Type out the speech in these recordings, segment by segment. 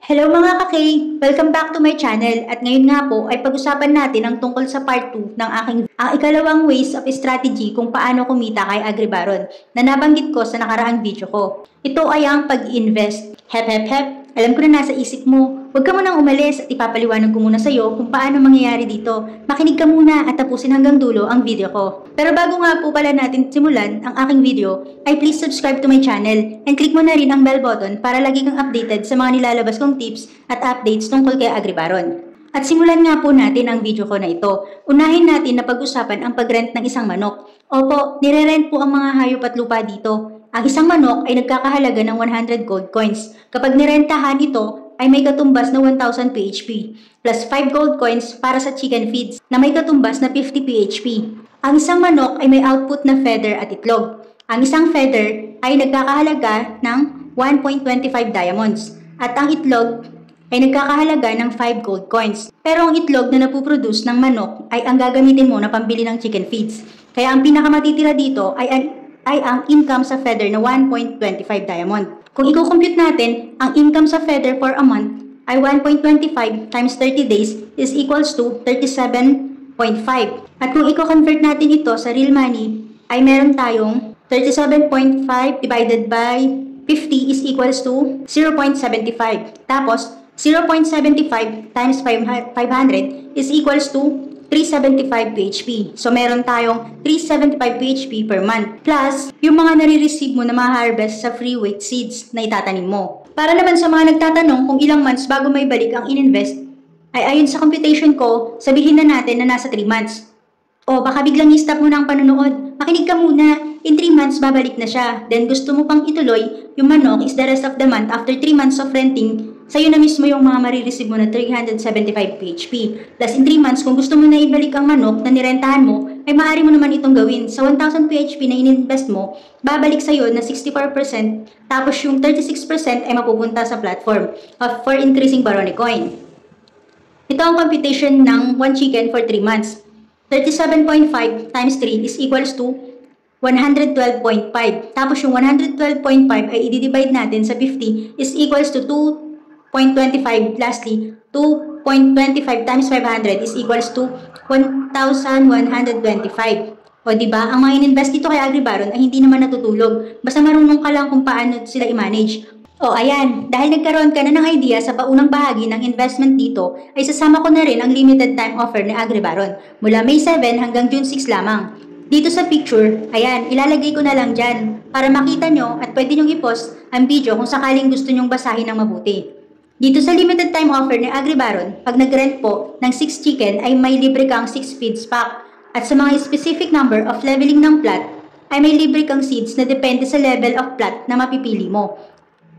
Hello mga ka-K! Welcome back to my channel at ngayon nga po ay pag-usapan natin ang tungkol sa part 2 ng ang ikalawang ways of strategy kung paano kumita kay Agribaron na nabanggit ko sa nakaraang video ko. Ito ay ang pag-invest. Hep hep hep! Alam ko na nasa isip mo, huwag ka munang umalis at ipapaliwanag ko muna sa'yo kung paano mangyayari dito. Makinig ka muna at tapusin hanggang dulo ang video ko. Pero bago nga po pala natin simulan ang aking video, ay please subscribe to my channel and click mo na rin ang bell button para lagi kang updated sa mga nilalabas kong tips at updates tungkol kay Agribaron. At simulan nga po natin ang video ko na ito. Unahin natin na pag-usapan ang pag-rent ng isang manok. Opo, nire-rent po ang mga hayop at lupa dito. Ang isang manok ay nagkakahalaga ng 100 gold coins. Kapag nirentahan ito, ay may katumbas na 1,000 PHP, plus 5 gold coins para sa chicken feeds na may katumbas na 50 PHP. Ang isang manok ay may output na feather at itlog. Ang isang feather ay nagkakahalaga ng 1.25 diamonds at ang itlog ay nagkakahalaga ng 5 gold coins. Pero ang itlog na napuproduce ng manok ay ang gagamitin mo na pambili ng chicken feeds. Kaya ang pinakamatitira dito ay ang income sa feather na 1.25 diamond. Kung i-compute natin, ang income sa feather for a month ay 1.25 times 30 days is equals to 37.5. At kung i-convert natin ito sa real money, ay meron tayong 37.5 divided by 50 is equals to 0.75. Tapos, 0.75 times 500 is equals to 375 PHP. So, meron tayong 375 PHP per month. Plus, yung mga nare-receive mo na ma-harvest sa free weight seeds na itatanim mo. Para naman sa mga nagtatanong kung ilang months bago may balik ang in-invest, ay ayon sa computation ko, sabihin na natin na nasa 3 months. O baka biglang i-stop mo na ang panonood. Makinig ka muna. In 3 months, babalik na siya. Then, gusto mo pang ituloy, yung manok is the rest of the month after 3 months of renting, sa'yo na mismo yung mga marireceive mo na 375 PHP. Plus, in 3 months, kung gusto mo na ibalik ang manok na nirentahan mo, ay maaari mo naman itong gawin. Sa 1,000 PHP na in-invest mo, babalik sa'yo na 64%, tapos yung 36% ay mapupunta sa platform for increasing Barony coin. Ito ang computation ng 1 chicken for 3 months. 37.5 times 3 is equals to 112.5. Tapos yung 112.5 ay i-divide natin sa 50 is equals to 2.25. Lastly, 2.25 times 500 is equals to 1,125. O diba, ang mga in-invest dito kay Agribaron ay hindi naman natutulog. Basta marunong ka lang kung paano sila i-manage. O ayan, dahil nagkaroon ka na ng idea sa paunang bahagi ng investment dito, ay sasama ko na rin ang limited time offer ni Agribaron mula May 7 hanggang June 6 lamang. Dito sa picture, ayan, ilalagay ko na lang dyan para makita nyo at pwede nyong i-post ang video kung sakaling gusto nyong basahin ng mabuti. Dito sa limited time offer ni Agribaron, pag nag-rent po ng 6 chicken ay may libre kang 6 feeds pack at sa mga specific number of leveling ng plat ay may libre kang seeds na depende sa level of plat na mapipili mo.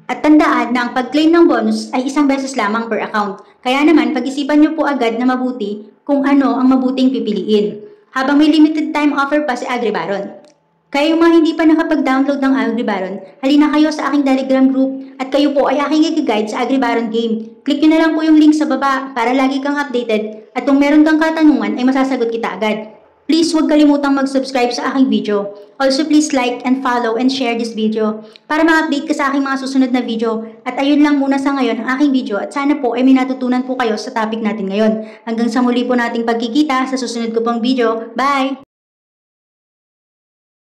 At tandaan na ang pag-claim ng bonus ay 1 beses lamang per account. Kaya naman, pag-isipan nyo po agad na mabuti kung ano ang mabuting pipiliin. Habang may limited time offer pa si Agribaron. Kaya yung mga hindi pa nakapag-download ng Agribaron, halina kayo sa aking Telegram group at kayo po ay aking i-guide sa Agribaron game. Click nyo na lang po yung link sa baba para lagi kang updated at kung meron kang katanungan ay masasagot kita agad. Please huwag kalimutang mag-subscribe sa aking video. Also please like and follow and share this video para ma-update ka sa aking mga susunod na video. At ayun lang muna sa ngayon ang aking video at sana po ay may natutunan po kayo sa topic natin ngayon. Hanggang sa muli po nating pagkikita sa susunod ko pong video. Bye!